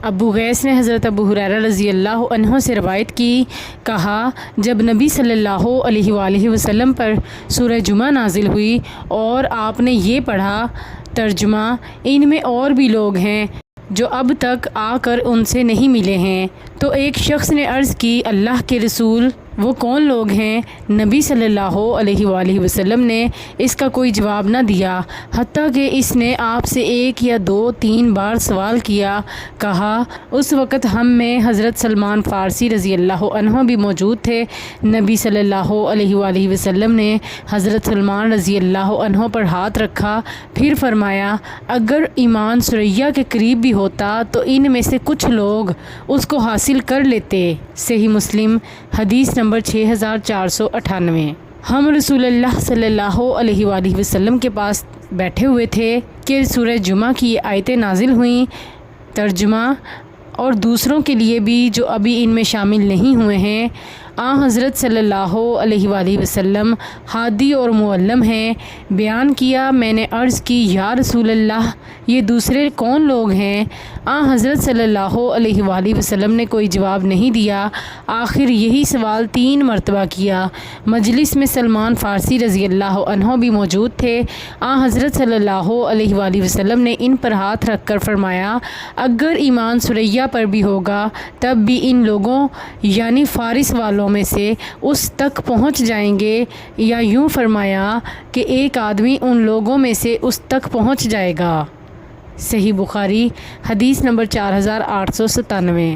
ابو غیث نے حضرت ابو ہریرہ رضی اللہ عنہ سے روایت کی، کہا جب نبی صلی اللہ علیہ وآلہ وسلم پر سورہ جمعہ نازل ہوئی اور آپ نے یہ پڑھا، ترجمہ: ان میں اور بھی لوگ ہیں جو اب تک آ کر ان سے نہیں ملے ہیں۔ تو ایک شخص نے عرض کی، اللہ کے رسول، وہ کون لوگ ہیں؟ نبی صلی اللہ علیہ وآلہ وسلم نے اس کا کوئی جواب نہ دیا، حتیٰ کہ اس نے آپ سے 1 یا 2 3 بار سوال کیا۔ کہا، اس وقت ہم میں حضرت سلمان فارسی رضی اللہ عنہ بھی موجود تھے۔ نبی صلی اللہ علیہ وآلہ وسلم نے حضرت سلمان رضی اللہ عنہ پر ہاتھ رکھا، پھر فرمایا، اگر ایمان ثریہ کے قریب بھی ہوتا تو ان میں سے کچھ لوگ اس کو حاصل کر لیتے۔ صحیح مسلم، حدیث نمبر 6498۔ ہم رسول اللہ صلی اللہ علیہ وآلہ وسلم کے پاس بیٹھے ہوئے تھے کہ سورہ جمعہ کی یہ آیتیں نازل ہوئیں۔ ترجمہ: اور دوسروں کے لیے بھی جو ابھی ان میں شامل نہیں ہوئے ہیں۔ حضرت صلی اللہ علیہ وآلہ وسلم ہادی اور معلم ہیں۔ بیان کیا، میں نے عرض کی، یا رسول اللہ، یہ دوسرے کون لوگ ہیں؟ حضرت صلی اللہ علیہ وآلہ وسلم نے کوئی جواب نہیں دیا۔ آخر یہی سوال 3 مرتبہ کیا۔ مجلس میں سلمان فارسی رضی اللہ عنہ بھی موجود تھے۔ حضرت صلی اللہ علیہ وآلہ وسلم نے ان پر ہاتھ رکھ کر فرمایا، اگر ایمان ثریہ پر بھی ہوگا تب بھی ان لوگوں یعنی فارس والوں میں سے اس تک پہنچ جائیں گے، یا یوں فرمایا کہ ایک آدمی ان لوگوں میں سے اس تک پہنچ جائے گا۔ صحیح بخاری، حدیث نمبر 4897۔